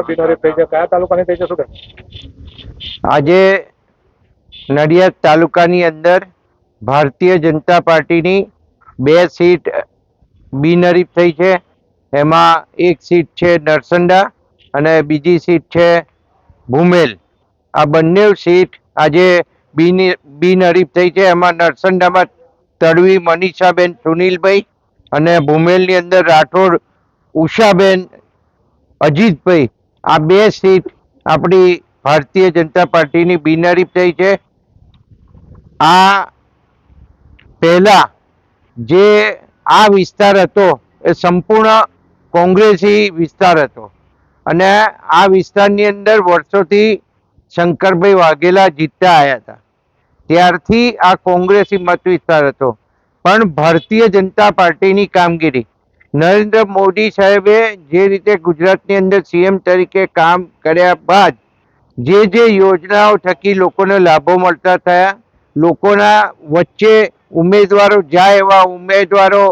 બિનહરીફ થઈ છે, કયા તાલુકાની થઈ છે, શું કહે? આજે નડિયાદ તાલુકાની અંદર ભારતીય જનતા પાર્ટીની 2 સીટ બિનહરીફ થઈ છે. એમાં એક સીટ છે નરસંડા અને બીજી સીટ છે ભૂમેલ. આ બંને સીટ આજે બિનહરીફ થઈ છે. એમાં નરસંડામાં તડવી મનીષાબેન સુનિલભાઈ અને ભૂમેલની અંદર રાઠોડ ઉષાબેન અજીતભાઈ. આ 2 સીટ આપણી ભારતીય જનતા પાર્ટીની બિનહરીફ થઈ છે. આ પહેલા જે આ વિસ્તાર હતો એ સંપૂર્ણ કોંગ્રેસી વિસ્તાર હતો અને આ વિસ્તારની અંદર વર્ષોથી શંકરભાઈ વાઘેલા જીતતા આવ્યા હતા. ત્યારથી આ કોંગ્રેસી મત વિસ્તાર હતો. પણ ભારતીય જનતા પાર્ટીની કામગીરી, નરેન્દ્ર મોદી સાહેબે જે રીતે ગુજરાતની અંદર સીએમ તરીકે કામ કર્યા બાદ જે યોજનાઓ થકી લોકોને લાભો મળતા થયા, લોકોના વચ્ચે ઉમેદવારો જાય એવા ઉમેદવારો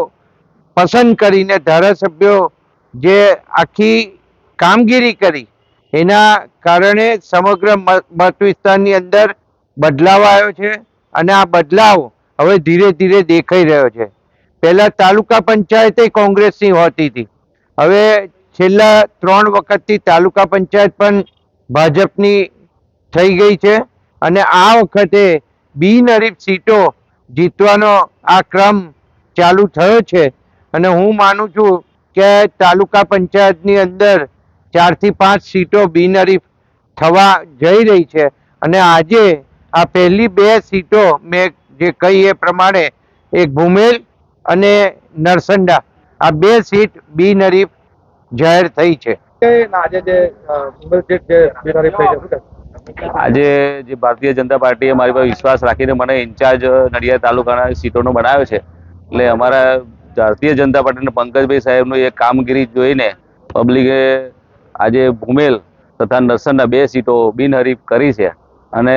પસંદ કરીને ધારાસભ્યો જે આખી કામગીરી કરી, એના કારણે સમગ્ર મત વિસ્તારની અંદર બદલાવ આવ્યો છે અને આ બદલાવ હવે ધીરે ધીરે દેખાઈ રહ્યો છે. પહેલા તાલુકા પંચાયતે કોંગ્રેસની હોતી હતી, હવે છેલ્લા 3 વખતથી તાલુકા પંચાયત પણ ભાજપની થઈ ગઈ છે અને આ વખતે બિનહરીફ સીટો જીતવાનો આ ક્રમ ચાલુ થયો છે. અને હું માનું છું કે તાલુકા પંચાયતની અંદર 4 થી 5 સીટો બિનહરીફ થવા જઈ રહી છે અને આજે આ પહેલી 2 સીટો મેં જે કહી એ પ્રમાણે એક ભૂમેલ અને નરસંડા, આ 2 સીટ બિનહરીફ જાહેર થઈ છે. આજે જે ઉમેર સીટ જે બિનહરીફ થઈ છે, શું કહે? આજે જે ભારતીય જનતા પાર્ટીએ મારી પર વિશ્વાસ રાખીને મને ઇન્ચાર્જ નડિયાદ તાલુકાના સીટોનો બનાવ્યો છે, એટલે અમારા ભારતીય જનતા પાર્ટીના પંકજભાઈ સાહેબનું એ કામગીરી જોઈને પબ્લિકે આજે ભૂમેલ તથા નરસંડા 2 સીટો બિનહરીફ કરી છે અને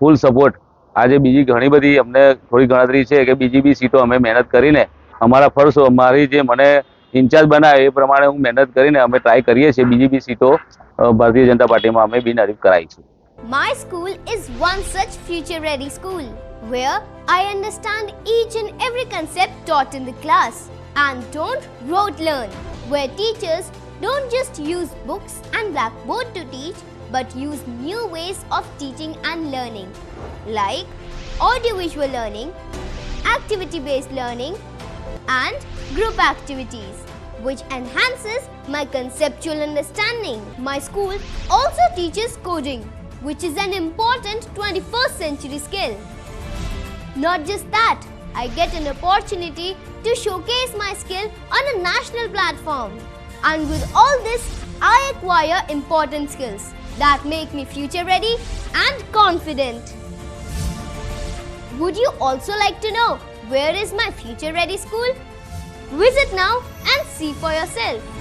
ફૂલ સપોર્ટ. આજે બીજી ઘણી બધી અમને થોડી ગણતરી છે કે બીજી બી સીટો અમે મહેનત કરીને અમારા ફરશો, મારી જે મને ઇન્ચાર્જ બનાવે એ પ્રમાણે હું મહેનત કરીને અમે ટ્રાય કરીએ છીએ. બીજી બી સીટો ભારતીય જનતા પાર્ટીમાં અમે બિનહરીફ કરાઈ છે. My school is one such future-ready school where I understand each and every concept taught in the class and don't rote learn, where teachers don't just use books and blackboard to teach but use new ways of teaching and learning like audiovisual learning, activity-based learning and group activities, which enhances my conceptual understanding. My school also teaches coding, which is an important 21st century skill. Not just that, I get an opportunity to showcase my skill on a national platform. And with all this, I acquire important skills that make me future ready and confident. Would you also like to know where is my future ready school? Visit now and see for yourself.